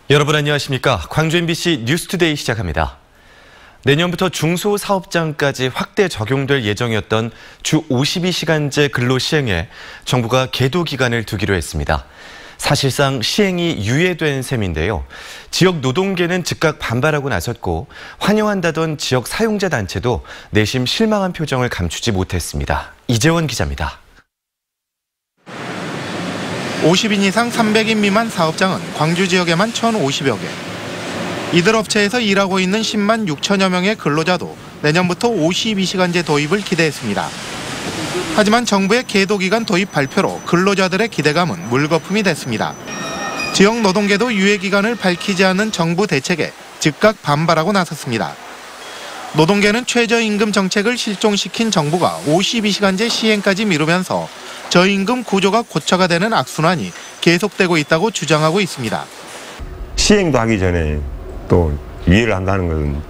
여러분 안녕하십니까? 광주 MBC 뉴스투데이 시작합니다. 내년부터 중소사업장까지 확대 적용될 예정이었던 주 52시간제 근로 시행에 정부가 계도 기간을 두기로 했습니다. 사실상 시행이 유예된 셈인데요. 지역 노동계는 즉각 반발하고 나섰고 환영한다던 지역 사용자 단체도 내심 실망한 표정을 감추지 못했습니다. 이재원 기자입니다. 50인 이상 300인 미만 사업장은 광주 지역에만 1,050여 개. 이들 업체에서 일하고 있는 10만 6천여 명의 근로자도 내년부터 52시간제 도입을 기대했습니다. 하지만 정부의 계도기간 도입 발표로 근로자들의 기대감은 물거품이 됐습니다. 지역 노동계도 유예기간을 밝히지 않은 정부 대책에 즉각 반발하고 나섰습니다. 노동계는 최저임금 정책을 실종시킨 정부가 52시간제 시행까지 미루면서 저임금 구조가 고쳐가 되는 악순환이 계속되고 있다고 주장하고 있습니다. 시행도 하기 전에 또 유예를 한다는 것은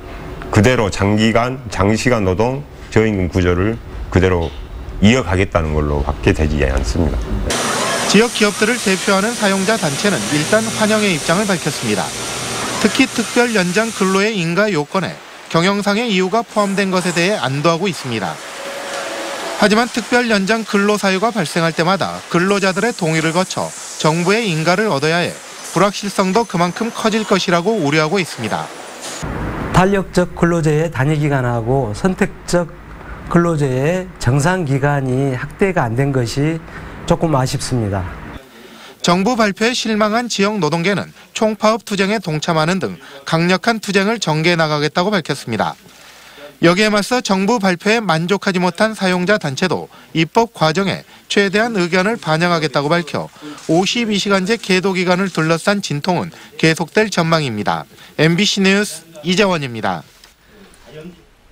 그대로 장시간 노동, 저임금 구조를 그대로 이어가겠다는 걸로 밖에 되지 않습니다. 지역 기업들을 대표하는 사용자 단체는 일단 환영의 입장을 밝혔습니다. 특히 특별 연장 근로의 인가 요건에 경영상의 이유가 포함된 것에 대해 안도하고 있습니다. 하지만 특별 연장 근로 사유가 발생할 때마다 근로자들의 동의를 거쳐 정부의 인가를 얻어야 해 불확실성도 그만큼 커질 것이라고 우려하고 있습니다. 탄력적 근로제의 단위기간하고 선택적 근로제의 정상기간이 확대가 안 된 것이 조금 아쉽습니다. 정부 발표에 실망한 지역 노동계는 총파업 투쟁에 동참하는 등 강력한 투쟁을 전개해 나가겠다고 밝혔습니다. 여기에 맞서 정부 발표에 만족하지 못한 사용자 단체도 입법 과정에 최대한 의견을 반영하겠다고 밝혀 52시간제 계도 기간을 둘러싼 진통은 계속될 전망입니다. MBC 뉴스 이재원입니다.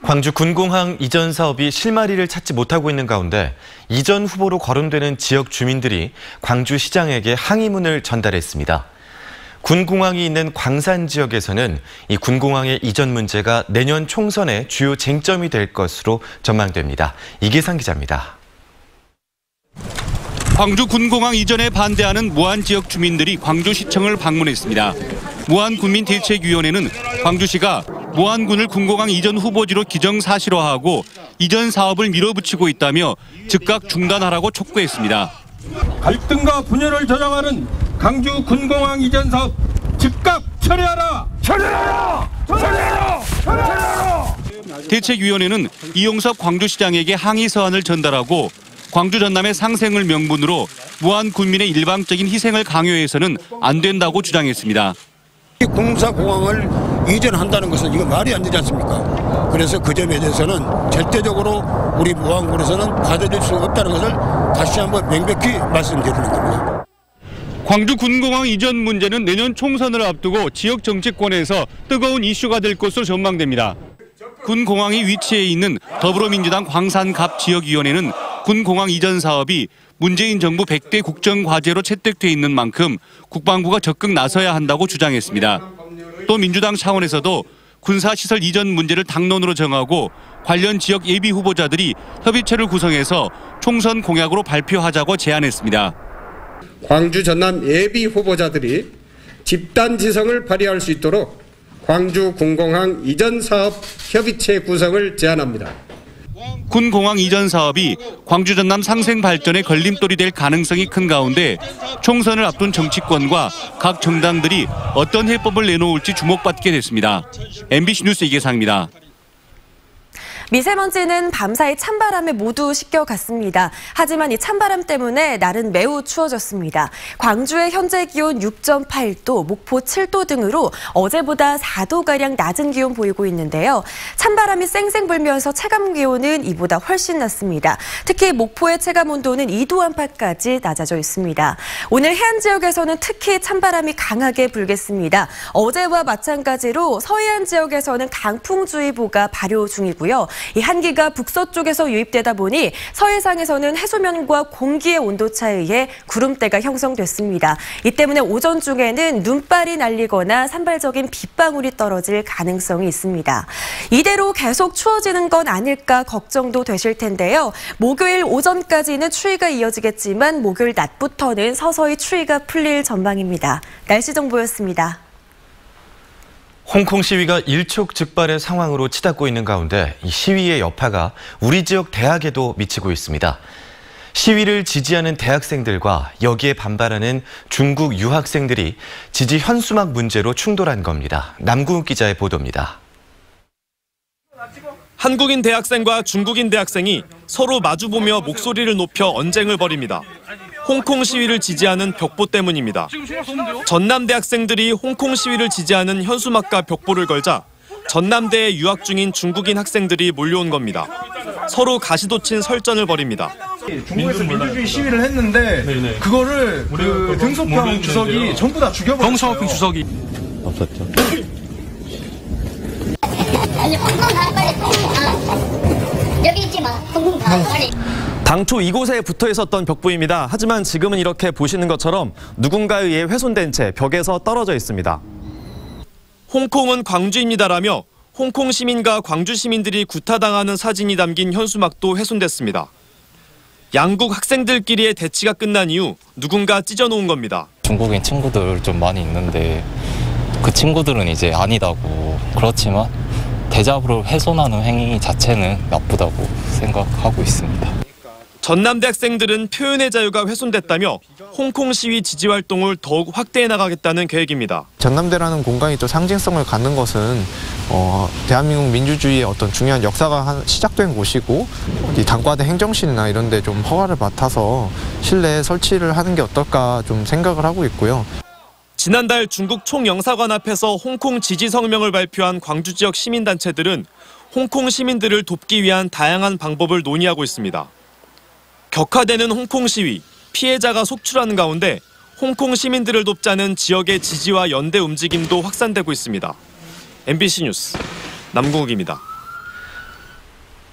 광주 군공항 이전 사업이 실마리를 찾지 못하고 있는 가운데 이전 후보로 거론되는 지역 주민들이 광주시장에게 항의문을 전달했습니다. 군공항이 있는 광산 지역에서는 이 군공항의 이전 문제가 내년 총선의 주요 쟁점이 될 것으로 전망됩니다. 이계상 기자입니다. 광주 군공항 이전에 반대하는 무안 지역 주민들이 광주시청을 방문했습니다. 무안군민대책위원회는 광주시가 무안군을 군공항 이전 후보지로 기정사실화하고 이전 사업을 밀어붙이고 있다며 즉각 중단하라고 촉구했습니다. 갈등과 분열을 조장하는 광주 군공항 이전 사업 즉각 철회하라! 철회하라! 철회하라! 철회하라! 대책위원회는 이용섭 광주시장에게 항의 서한을 전달하고 광주 전남의 상생을 명분으로 무안 군민의 일방적인 희생을 강요해서는 안 된다고 주장했습니다. 군사공항을 이전한다는 것은 이거 말이 안 되지 않습니까? 그래서 그 점에 대해서는 절대적으로 우리 무안군에서는 받아들일 수 없다는 것을 다시 한번 명백히 말씀드리는 겁니다. 광주 군공항 이전 문제는 내년 총선을 앞두고 지역 정치권에서 뜨거운 이슈가 될 것으로 전망됩니다. 군공항이 위치해 있는 더불어민주당 광산갑 지역위원회는 군공항 이전 사업이 문재인 정부 100대 국정과제로 채택돼 있는 만큼 국방부가 적극 나서야 한다고 주장했습니다. 또 민주당 차원에서도 군사시설 이전 문제를 당론으로 정하고 관련 지역 예비 후보자들이 협의체를 구성해서 총선 공약으로 발표하자고 제안했습니다. 광주 전남 예비 후보자들이 집단지성을 발휘할 수 있도록 광주 군공항 이전 사업 협의체 구성을 제안합니다. 군공항 이전 사업이 광주 전남 상생 발전에 걸림돌이 될 가능성이 큰 가운데 총선을 앞둔 정치권과 각 정당들이 어떤 해법을 내놓을지 주목받게 됐습니다. MBC 뉴스 이계상입니다. 미세먼지는 밤사이 찬바람에 모두 씻겨갔습니다. 하지만 이 찬바람 때문에 날은 매우 추워졌습니다. 광주의 현재 기온 6.8도, 목포 7도 등으로 어제보다 4도가량 낮은 기온 보이고 있는데요. 찬바람이 쌩쌩 불면서 체감 기온은 이보다 훨씬 낮습니다. 특히 목포의 체감 온도는 2도 안팎까지 낮아져 있습니다. 오늘 해안 지역에서는 특히 찬바람이 강하게 불겠습니다. 어제와 마찬가지로 서해안 지역에서는 강풍주의보가 발효 중이고요. 이 한기가 북서쪽에서 유입되다 보니 서해상에서는 해수면과 공기의 온도차에 의해 구름대가 형성됐습니다. 이 때문에 오전 중에는 눈발이 날리거나 산발적인 빗방울이 떨어질 가능성이 있습니다. 이대로 계속 추워지는 건 아닐까 걱정도 되실 텐데요. 목요일 오전까지는 추위가 이어지겠지만 목요일 낮부터는 서서히 추위가 풀릴 전망입니다. 날씨 정보였습니다. 홍콩 시위가 일촉즉발의 상황으로 치닫고 있는 가운데 이 시위의 여파가 우리 지역 대학에도 미치고 있습니다. 시위를 지지하는 대학생들과 여기에 반발하는 중국 유학생들이 지지 현수막 문제로 충돌한 겁니다. 남궁욱 기자의 보도입니다. 한국인 대학생과 중국인 대학생이 서로 마주보며 목소리를 높여 언쟁을 벌입니다. 홍콩 시위를 지지하는 벽보 때문입니다. 전남 대학생들이 홍콩 시위를 지지하는 현수막과 벽보를 걸자 전남대에 유학 중인 중국인 학생들이 몰려온 겁니다. 서로 가시돋친 설전을 벌입니다. 중국에서 민주주의 시위를 했는데 그거를 그 등소평 주석이 전부 다 죽여버렸어요. 덩샤오핑 주석이 없었죠. 여기 있지 마. 빨리. 당초 이곳에 붙어 있었던 벽보입니다. 하지만 지금은 이렇게 보시는 것처럼 누군가에 의해 훼손된 채 벽에서 떨어져 있습니다. 홍콩은 광주입니다라며 홍콩 시민과 광주 시민들이 구타당하는 사진이 담긴 현수막도 훼손됐습니다. 양국 학생들끼리의 대치가 끝난 이후 누군가 찢어놓은 겁니다. 중국인 친구들 좀 많이 있는데 그 친구들은 이제 아니다고, 그렇지만 대자보를 훼손하는 행위 자체는 나쁘다고 생각하고 있습니다. 전남대 학생들은 표현의 자유가 훼손됐다며 홍콩 시위 지지 활동을 더욱 확대해 나가겠다는 계획입니다. 전남대라는 공간이 또 상징성을 갖는 것은 대한민국 민주주의의 어떤 중요한 역사가 시작된 곳이고, 단과대 행정실이나 이런 데 좀 허가를 맡아서 실내에 설치를 하는 게 어떨까 좀 생각을 하고 있고요. 지난달 중국 총영사관 앞에서 홍콩 지지 성명을 발표한 광주 지역 시민단체들은 홍콩 시민들을 돕기 위한 다양한 방법을 논의하고 있습니다. 격화되는 홍콩 시위, 피해자가 속출하는 가운데 홍콩 시민들을 돕자는 지역의 지지와 연대 움직임도 확산되고 있습니다. MBC 뉴스 남궁욱입니다.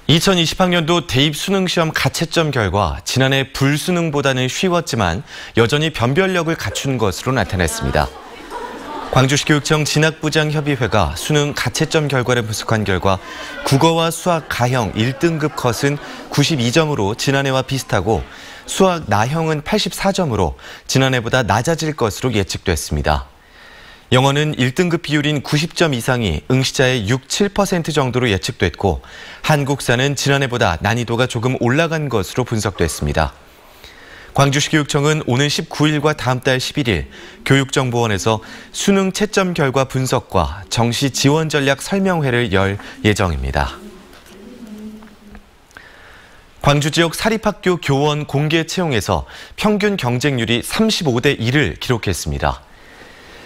2020학년도 대입 수능시험 가채점 결과 지난해 불수능보다는 쉬웠지만 여전히 변별력을 갖춘 것으로 나타났습니다. 광주시 교육청 진학부장협의회가 수능 가채점 결과를 분석한 결과 국어와 수학 가형 1등급 컷은 92점으로 지난해와 비슷하고 수학 나형은 84점으로 지난해보다 낮아질 것으로 예측됐습니다. 영어는 1등급 비율인 90점 이상이 응시자의 6, 7% 정도로 예측됐고 한국사는 지난해보다 난이도가 조금 올라간 것으로 분석됐습니다. 광주시 교육청은 오는 19일과 다음 달 11일 교육정보원에서 수능 채점 결과 분석과 정시 지원 전략 설명회를 열 예정입니다. 광주 지역 사립학교 교원 공개 채용에서 평균 경쟁률이 35대 1을 기록했습니다.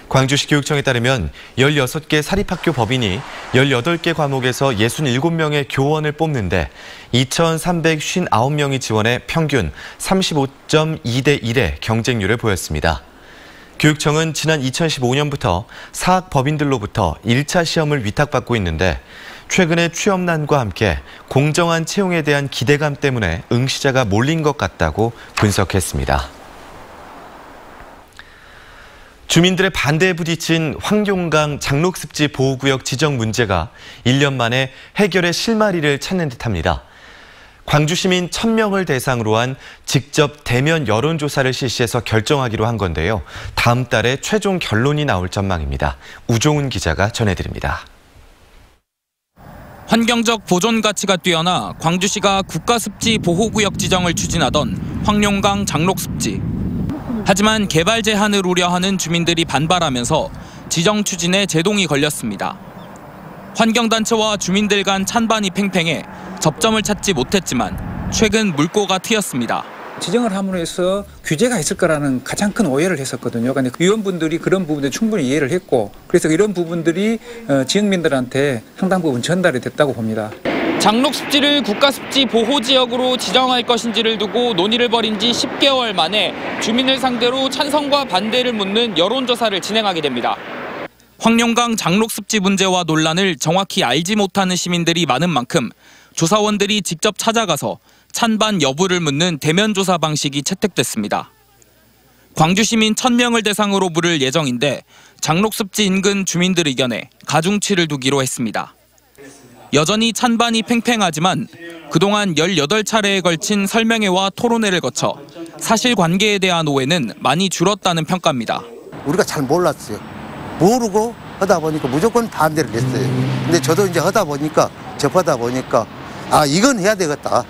광주시 교육청에 따르면 16개 사립학교 법인이 18개 과목에서 67명의 교원을 뽑는데 2,359명이 지원해 평균 35.2대 1의 경쟁률을 보였습니다. 교육청은 지난 2015년부터 사학 법인들로부터 1차 시험을 위탁받고 있는데 최근에 취업난과 함께 공정한 채용에 대한 기대감 때문에 응시자가 몰린 것 같다고 분석했습니다. 주민들의 반대에 부딪힌 황룡강 장록습지 보호구역 지정 문제가 1년 만에 해결의 실마리를 찾는 듯합니다. 광주 시민 1,000명을 대상으로 한 직접 대면 여론조사를 실시해서 결정하기로 한 건데요. 다음 달에 최종 결론이 나올 전망입니다. 우종훈 기자가 전해드립니다. 환경적 보존 가치가 뛰어나 광주시가 국가습지 보호구역 지정을 추진하던 황룡강 장록습지. 하지만 개발 제한을 우려하는 주민들이 반발하면서 지정 추진에 제동이 걸렸습니다. 환경단체와 주민들 간 찬반이 팽팽해 접점을 찾지 못했지만 최근 물꼬가 트였습니다. 지정을 함으로 해서 규제가 있을 거라는 가장 큰 오해를 했었거든요. 그런데 위원분들이 그런 부분에 충분히 이해를 했고 그래서 이런 부분들이 지역민들한테 상당 부분 전달이 됐다고 봅니다. 장록습지를 국가습지 보호지역으로 지정할 것인지를 두고 논의를 벌인 지 10개월 만에 주민을 상대로 찬성과 반대를 묻는 여론조사를 진행하게 됩니다. 황룡강 장록습지 문제와 논란을 정확히 알지 못하는 시민들이 많은 만큼 조사원들이 직접 찾아가서 찬반 여부를 묻는 대면 조사 방식이 채택됐습니다. 광주 시민 1,000명을 대상으로 물을 예정인데 장록습지 인근 주민들 의견에 가중치를 두기로 했습니다. 여전히 찬반이 팽팽하지만 그동안 18차례에 걸친 설명회와 토론회를 거쳐 사실관계에 대한 오해는 많이 줄었다는 평가입니다. 우리가 잘 몰랐어요. 모르고 하다 보니까 무조건 반대를 했어요. 근데 저도 이제 하다 보니까 접하다 보니까 이건 해야 되겠다.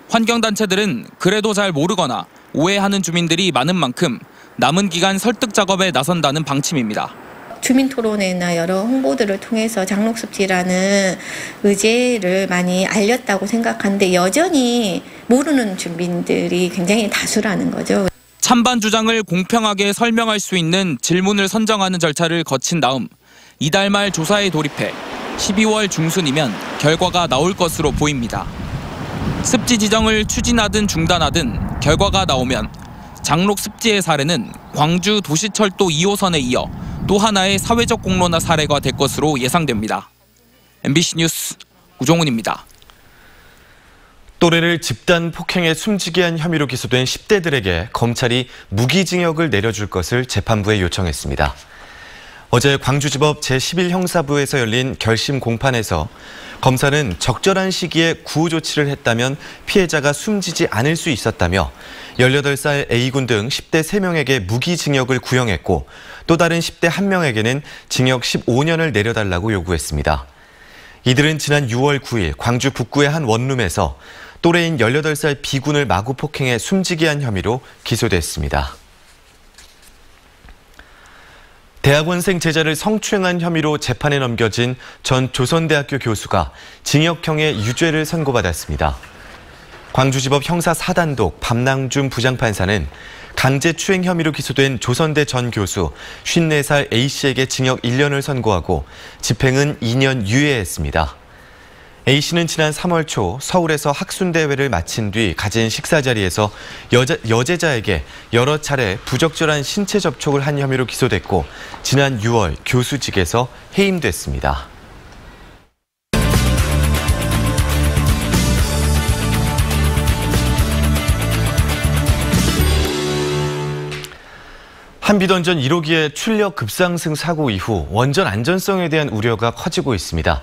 환경단체들은 그래도 잘 모르거나 오해하는 주민들이 많은 만큼 남은 기간 설득 작업에 나선다는 방침입니다. 주민토론회나 여러 홍보들을 통해서 장록습지라는 의제를 많이 알렸다고 생각하는데 여전히 모르는 주민들이 굉장히 다수라는 거죠. 찬반 주장을 공평하게 설명할 수 있는 질문을 선정하는 절차를 거친 다음 이달 말 조사에 돌입해 12월 중순이면 결과가 나올 것으로 보입니다. 습지 지정을 추진하든 중단하든 결과가 나오면 장록 습지의 사례는 광주 도시철도 2호선에 이어 또 하나의 사회적 공론화 사례가 될 것으로 예상됩니다. MBC 뉴스 우종훈입니다. 또래를 집단 폭행에 숨지게 한 혐의로 기소된 10대들에게 검찰이 무기징역을 내려줄 것을 재판부에 요청했습니다. 어제 광주지법 제11형사부에서 열린 결심 공판에서 검사는 적절한 시기에 구호 조치를 했다면 피해자가 숨지지 않을 수 있었다며 18살 A군 등 10대 3명에게 무기징역을 구형했고 또 다른 10대 1명에게는 징역 15년을 내려달라고 요구했습니다. 이들은 지난 6월 9일 광주 북구의 한 원룸에서 또래인 18살 B군을 마구 폭행해 숨지게 한 혐의로 기소됐습니다. 대학원생 제자를 성추행한 혐의로 재판에 넘겨진 전 조선대학교 교수가 징역형의 유죄를 선고받았습니다. 광주지법 형사 4단독 밤낭준 부장판사는 강제추행 혐의로 기소된 조선대 전 교수 54살 A씨에게 징역 1년을 선고하고 집행은 2년 유예했습니다. A씨는 지난 3월 초 서울에서 학순대회를 마친 뒤 가진 식사 자리에서 여제자에게 여러 차례 부적절한 신체 접촉을 한 혐의로 기소됐고 지난 6월 교수직에서 해임됐습니다. 한비던전 1호기의 출력 급상승 사고 이후 원전 안전성에 대한 우려가 커지고 있습니다.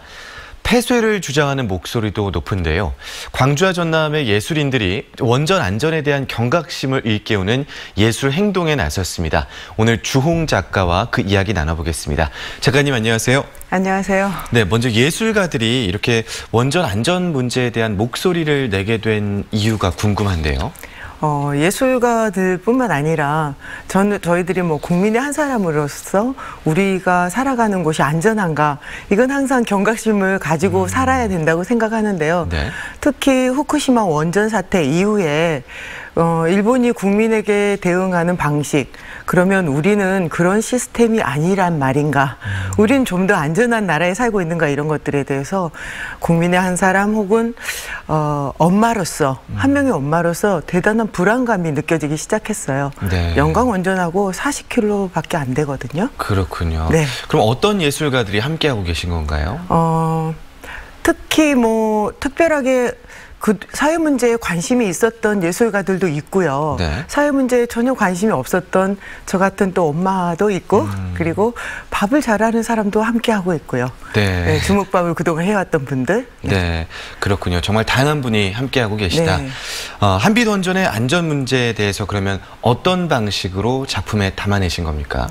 폐쇄를 주장하는 목소리도 높은데요. 광주와 전남의 예술인들이 원전 안전에 대한 경각심을 일깨우는 예술 행동에 나섰습니다. 오늘 주홍 작가와 그 이야기 나눠보겠습니다. 작가님 안녕하세요. 안녕하세요. 네, 먼저 예술가들이 이렇게 원전 안전 문제에 대한 목소리를 내게 된 이유가 궁금한데요. 예술가들뿐만 아니라 저희들이 뭐 국민의 한 사람으로서 우리가 살아가는 곳이 안전한가 이건 항상 경각심을 가지고 살아야 된다고 생각하는데요. 네. 특히 후쿠시마 원전 사태 이후에 일본이 국민에게 대응하는 방식 그러면 우리는 그런 시스템이 아니란 말인가 우리는 좀 더 안전한 나라에 살고 있는가 이런 것들에 대해서 국민의 한 사람 혹은 엄마로서 한 명의 엄마로서 대단한 불안감이 느껴지기 시작했어요. 네. 영광 원전하고 40km밖에 안 되거든요. 그렇군요. 네. 그럼 어떤 예술가들이 함께하고 계신 건가요? 특히 뭐 특별하게 그 사회 문제에 관심이 있었던 예술가들도 있고요. 네. 사회 문제에 전혀 관심이 없었던 저 같은 또 엄마도 있고 그리고 밥을 잘하는 사람도 함께하고 있고요. 네. 네, 주먹밥을 그동안 해왔던 분들. 네, 그렇군요. 정말 다양한 분이 함께하고 계시다. 네. 한비던전의 안전 문제에 대해서 그러면 어떤 방식으로 작품에 담아내신 겁니까?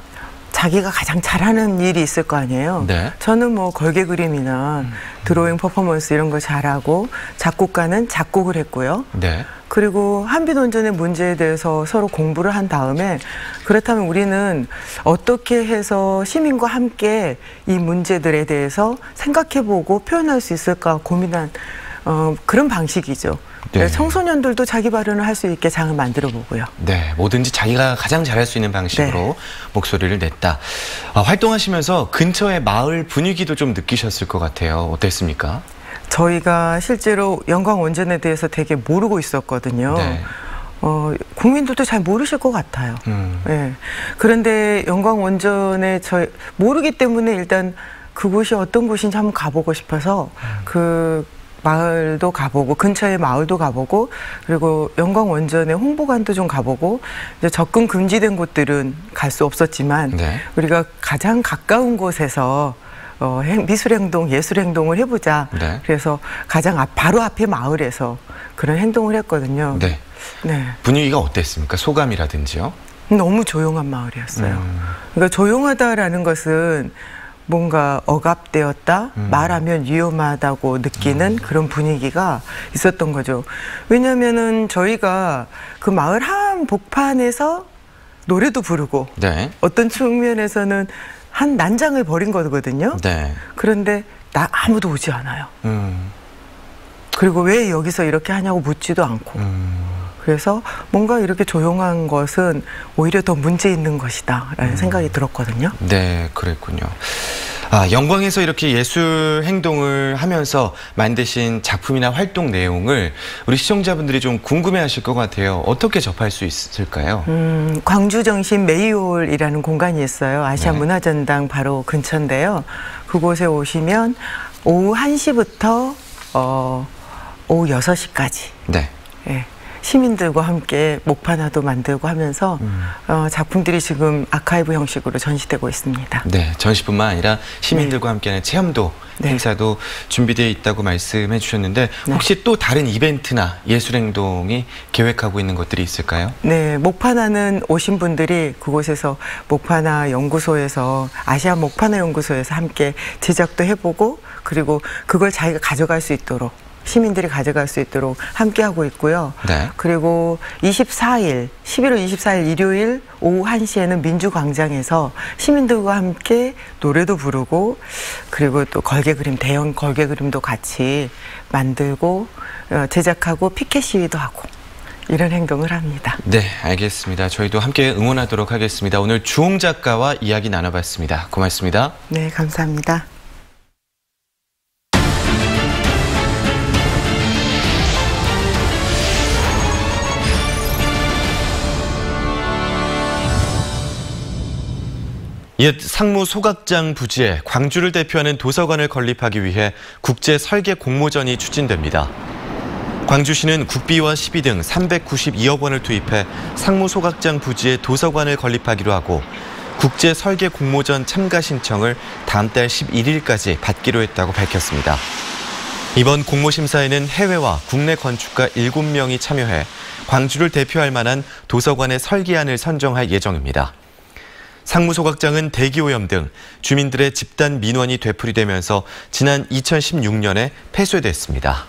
자기가 가장 잘하는 일이 있을 거 아니에요. 네. 저는 뭐 걸개 그림이나 드로잉 퍼포먼스 이런 거 잘하고 작곡가는 작곡을 했고요. 네. 그리고 한비논전의 문제에 대해서 서로 공부를 한 다음에 그렇다면 우리는 어떻게 해서 시민과 함께 이 문제들에 대해서 생각해보고 표현할 수 있을까 고민한 그런 방식이죠. 네. 청소년들도 자기 발언을 할 수 있게 장을 만들어 보고요. 네, 뭐든지 자기가 가장 잘할 수 있는 방식으로 네. 목소리를 냈다. 활동하시면서 근처의 마을 분위기도 좀 느끼셨을 것 같아요. 어땠습니까? 저희가 실제로 영광 원전에 대해서 되게 모르고 있었거든요. 네. 국민들도 잘 모르실 것 같아요. 네. 그런데 영광 원전에 모르기 때문에 일단 그곳이 어떤 곳인지 한번 가보고 싶어서 그 마을도 가보고 근처의 마을도 가보고 그리고 영광 원전의 홍보관도 좀 가보고 이제 접근 금지된 곳들은 갈 수 없었지만 네. 우리가 가장 가까운 곳에서 미술행동, 예술행동을 해보자. 네. 그래서 가장 바로 앞에 마을에서 그런 행동을 했거든요. 네. 네. 분위기가 어땠습니까? 소감이라든지요? 너무 조용한 마을이었어요. 그러니까 조용하다라는 것은 뭔가 억압되었다, 말하면 위험하다고 느끼는 그런 분위기가 있었던 거죠. 왜냐면은 저희가 그 마을 한 복판에서 노래도 부르고 네. 어떤 측면에서는 한 난장을 벌인 거거든요. 네. 그런데 아무도 오지 않아요. 그리고 왜 여기서 이렇게 하냐고 묻지도 않고. 그래서 뭔가 이렇게 조용한 것은 오히려 더 문제 있는 것이다라는 생각이 들었거든요. 네, 그랬군요. 영광에서 이렇게 예술 행동을 하면서 만드신 작품이나 활동 내용을 우리 시청자분들이 좀 궁금해하실 것 같아요. 어떻게 접할 수 있을까요? 광주정신 메이홀이라는 공간이 있어요. 아시아 네. 문화전당 바로 근처인데요. 그곳에 오시면 오후 1시부터 오후 6시까지. 네. 네. 시민들과 함께 목판화도 만들고 하면서 작품들이 지금 아카이브 형식으로 전시되고 있습니다. 네, 전시뿐만 아니라 시민들과 네. 함께하는 체험도 네. 행사도 준비되어 있다고 말씀해 주셨는데 혹시 네. 또 다른 이벤트나 예술행동이 계획하고 있는 것들이 있을까요? 네, 목판화는 오신 분들이 그곳에서 목판화 연구소에서 아시아 목판화 연구소에서 함께 제작도 해보고 그리고 그걸 자기가 가져갈 수 있도록 시민들이 가져갈 수 있도록 함께하고 있고요. 네. 그리고 11월 24일 일요일 오후 1시에는 민주광장에서 시민들과 함께 노래도 부르고 그리고 또 걸개그림, 대형 걸개그림도 같이 만들고 제작하고 피켓 시위도 하고 이런 행동을 합니다. 네, 알겠습니다. 저희도 함께 응원하도록 하겠습니다. 오늘 주홍 작가와 이야기 나눠봤습니다. 고맙습니다. 네, 감사합니다. 옛 상무 소각장 부지에 광주를 대표하는 도서관을 건립하기 위해 국제 설계 공모전이 추진됩니다. 광주시는 국비와 시비 등 392억 원을 투입해 상무 소각장 부지에 도서관을 건립하기로 하고 국제 설계 공모전 참가 신청을 다음 달 11일까지 받기로 했다고 밝혔습니다. 이번 공모 심사에는 해외와 국내 건축가 7명이 참여해 광주를 대표할 만한 도서관의 설계안을 선정할 예정입니다. 상무소각장은 대기오염 등 주민들의 집단 민원이 되풀이되면서 지난 2016년에 폐쇄됐습니다.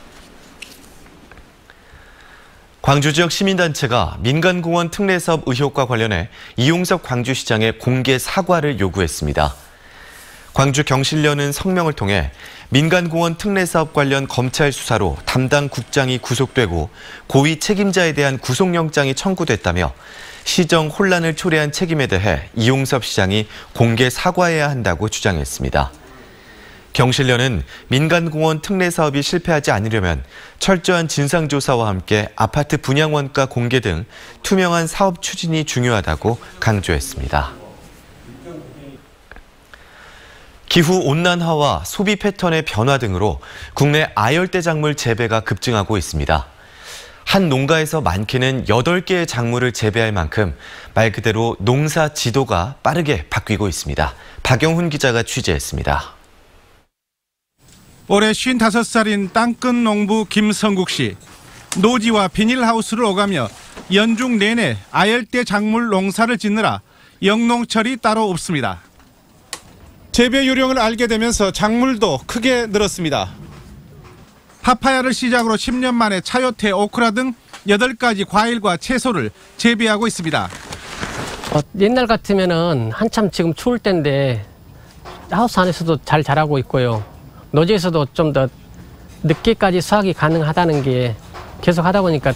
광주 지역 시민단체가 민간공원 특례사업 의혹과 관련해 이용섭 광주시장에 공개 사과를 요구했습니다. 광주 경실련은 성명을 통해 민간공원 특례사업 관련 검찰 수사로 담당 국장이 구속되고 고위 책임자에 대한 구속영장이 청구됐다며 시정 혼란을 초래한 책임에 대해 이용섭 시장이 공개 사과해야 한다고 주장했습니다. 경실련은 민간공원 특례사업이 실패하지 않으려면 철저한 진상조사와 함께 아파트 분양원가 공개 등 투명한 사업 추진이 중요하다고 강조했습니다. 기후온난화와 소비 패턴의 변화 등으로 국내 아열대 작물 재배가 급증하고 있습니다. 한 농가에서 많게는 8개의 작물을 재배할 만큼 말 그대로 농사 지도가 빠르게 바뀌고 있습니다. 박영훈 기자가 취재했습니다. 올해 55살인 땅끝 농부 김성국 씨. 노지와 비닐하우스를 오가며 연중 내내 아열대 작물 농사를 짓느라 영농철이 따로 없습니다. 재배 요령을 알게 되면서 작물도 크게 늘었습니다. 파파야를 시작으로 10년 만에 차요테, 오크라 등 8가지 과일과 채소를 재배하고 있습니다. 옛날 같으면은 한참 지금 추울 때인데 하우스 안에서도 잘 자라고 있고요. 노지에서도 좀 더 늦게까지 수확이 가능하다는 게 계속 하다 보니까.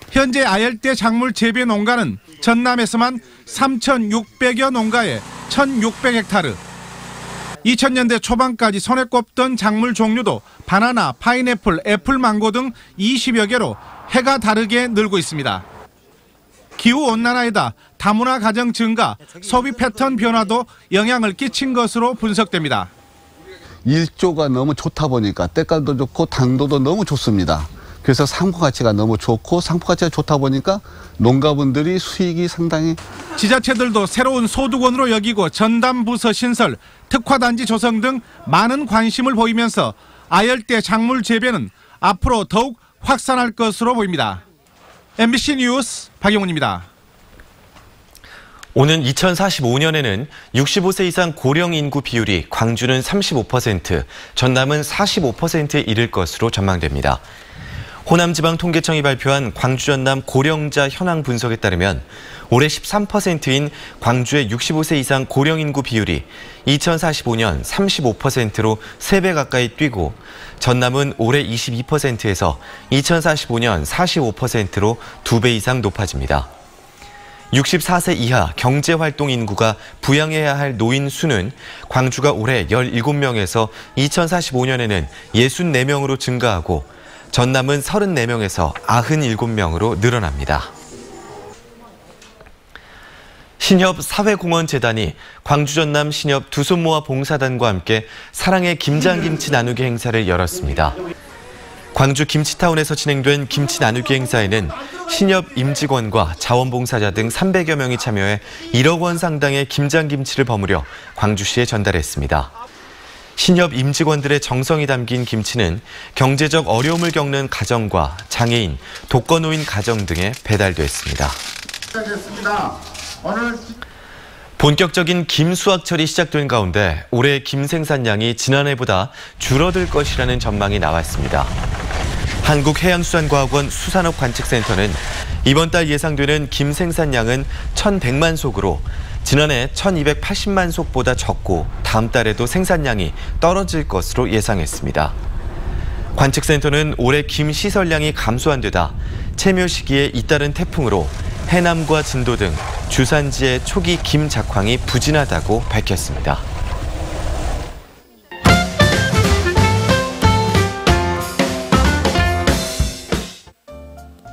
현재 아열대 작물 재배 농가는 전남에서만 3,600여 농가에 1,600헥타르. 2000년대 초반까지 손에 꼽던 작물 종류도 바나나, 파인애플, 애플, 망고 등 20여 개로 해가 다르게 늘고 있습니다. 기후온난화에다 다문화 가정 증가, 소비 패턴 변화도 영향을 끼친 것으로 분석됩니다. 일조가 너무 좋다 보니까 때깔도 좋고 당도도 너무 좋습니다. 그래서 상품 가치가 너무 좋고 상품 가치가 좋다 보니까 농가분들이 수익이 상당히. 지자체들도 새로운 소득원으로 여기고 전담부서 신설, 특화단지 조성 등 많은 관심을 보이면서 아열대 작물 재배는 앞으로 더욱 확산할 것으로 보입니다. MBC 뉴스 박영훈입니다. 오는 2045년에는 65세 이상 고령 인구 비율이 광주는 35%, 전남은 45%에 이를 것으로 전망됩니다. 호남지방통계청이 발표한 광주 전남 고령자 현황 분석에 따르면 올해 13%인 광주의 65세 이상 고령 인구 비율이 2045년 35%로 3배 가까이 뛰고 전남은 올해 22%에서 2045년 45%로 2배 이상 높아집니다. 64세 이하 경제활동 인구가 부양해야 할 노인 수는 광주가 올해 17명에서 2045년에는 64명으로 증가하고 전남은 34명에서 97명으로 늘어납니다. 신협 사회공헌재단이 광주 전남 신협 두 손 모아 봉사단과 함께 사랑의 김장김치 나누기 행사를 열었습니다. 광주 김치타운에서 진행된 김치 나누기 행사에는 신협 임직원과 자원봉사자 등 300여 명이 참여해 1억 원 상당의 김장김치를 버무려 광주시에 전달했습니다. 신협 임직원들의 정성이 담긴 김치는 경제적 어려움을 겪는 가정과 장애인, 독거노인 가정 등에 배달됐습니다. 본격적인 김 수확철이 시작된 가운데 올해 김 생산량이 지난해보다 줄어들 것이라는 전망이 나왔습니다. 한국해양수산과학원 수산업관측센터는 이번 달 예상되는 김 생산량은 1,100만 속으로 지난해 1,280만 속보다 적고 다음 달에도 생산량이 떨어질 것으로 예상했습니다. 관측센터는 올해 김 시설량이 감소한 데다 채묘 시기에 잇따른 태풍으로 해남과 진도 등 주산지의 초기 김 작황이 부진하다고 밝혔습니다.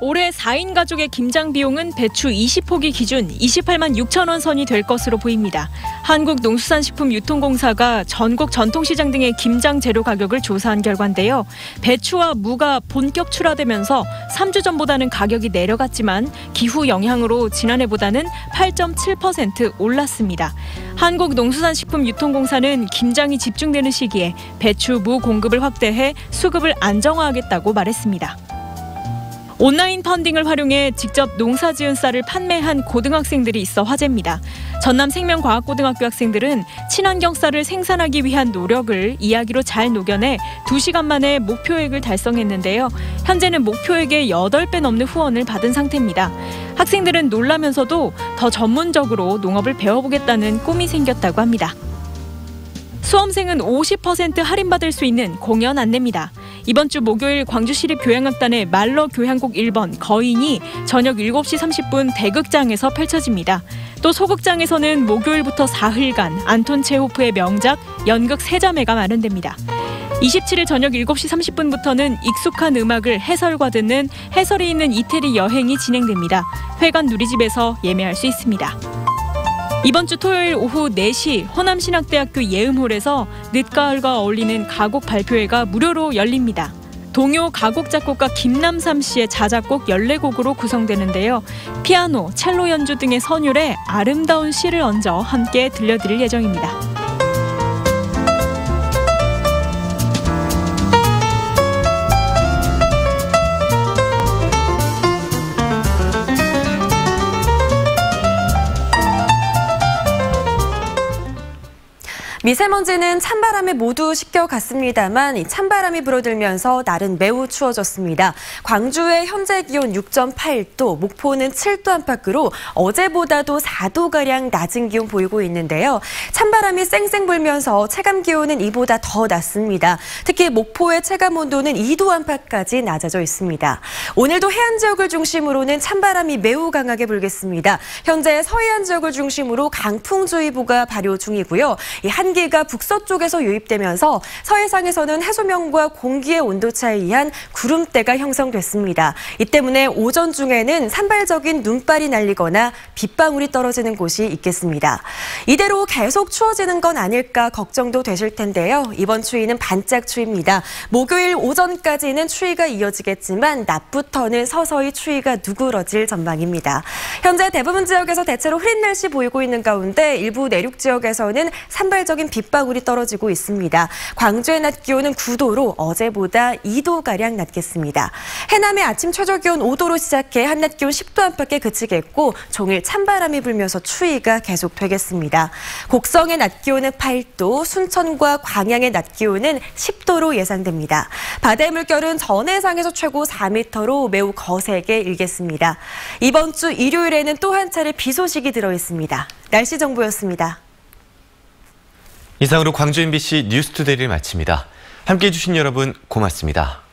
올해 4인 가족의 김장 비용은 배추 20포기 기준 28만 6천 원 선이 될 것으로 보입니다. 한국농수산식품유통공사가 전국 전통시장 등의 김장 재료 가격을 조사한 결과인데요. 배추와 무가 본격 출하되면서 3주 전보다는 가격이 내려갔지만 기후 영향으로 지난해보다는 8.7% 올랐습니다. 한국농수산식품유통공사는 김장이 집중되는 시기에 배추, 무 공급을 확대해 수급을 안정화하겠다고 말했습니다. 온라인 펀딩을 활용해 직접 농사지은 쌀을 판매한 고등학생들이 있어 화제입니다. 전남 생명과학고등학교 학생들은 친환경 쌀을 생산하기 위한 노력을 이야기로 잘 녹여내 2시간 만에 목표액을 달성했는데요. 현재는 목표액의 8배 넘는 후원을 받은 상태입니다. 학생들은 놀라면서도 더 전문적으로 농업을 배워보겠다는 꿈이 생겼다고 합니다. 수험생은 50% 할인받을 수 있는 공연 안내입니다. 이번 주 목요일 광주시립교향악단의 말러 교향곡 1번 거인이 저녁 7시 30분 대극장에서 펼쳐집니다. 또 소극장에서는 목요일부터 사흘간 안톤 체호프의 명작 연극 세자매가 마련됩니다. 27일 저녁 7시 30분부터는 익숙한 음악을 해설과 듣는 해설이 있는 이태리 여행이 진행됩니다. 회관 누리집에서 예매할 수 있습니다. 이번 주 토요일 오후 4시 호남신학대학교 예음홀에서 늦가을과 어울리는 가곡 발표회가 무료로 열립니다. 동요 가곡 작곡가 김남삼 씨의 자작곡 14곡으로 구성되는데요. 피아노, 첼로 연주 등의 선율에 아름다운 시를 얹어 함께 들려드릴 예정입니다. 미세먼지는 찬바람에 모두 씻겨갔습니다만 이 찬바람이 불어들면서 날은 매우 추워졌습니다. 광주의 현재 기온 6.8도, 목포는 7도 안팎으로 어제보다도 4도가량 낮은 기온 보이고 있는데요. 찬바람이 쌩쌩 불면서 체감 기온은 이보다 더 낮습니다. 특히 목포의 체감 온도는 2도 안팎까지 낮아져 있습니다. 오늘도 해안 지역을 중심으로는 찬바람이 매우 강하게 불겠습니다. 현재 서해안 지역을 중심으로 강풍주의보가 발효 중이고요. 이 한기가 북서쪽에서 유입되면서 서해상에서는 해수면과 공기의 온도차에 의한 구름대가 형성됐습니다. 이 때문에 오전 중에는 산발적인 눈발이 날리거나 빗방울이 떨어지는 곳이 있겠습니다. 이대로 계속 추워지는 건 아닐까 걱정도 되실 텐데요. 이번 추위는 반짝 추위입니다. 목요일 오전까지는 추위가 이어지겠지만 낮부터는 서서히 추위가 누그러질 전망입니다. 현재 대부분 지역에서 대체로 흐린 날씨 보이고 있는 가운데 일부 내륙 지역에서는 산발적인 맑은 빗방울이 떨어지고 있습니다. 광주의 낮 기온은 9도로 어제보다 2도가량 낮겠습니다. 해남의 아침 최저 기온 5도로 시작해 한낮 기온 10도 안팎에 그치겠고 종일 찬바람이 불면서 추위가 계속되겠습니다. 곡성의 낮 기온은 8도, 순천과 광양의 낮 기온은 10도로 예상됩니다. 바다의 물결은 전해상에서 최고 4m로 매우 거세게 일겠습니다. 이번 주 일요일에는 또 한 차례 비 소식이 들어 있습니다. 날씨 정보였습니다. 이상으로 광주 MBC 뉴스투데이를 마칩니다. 함께해 주신 여러분 고맙습니다.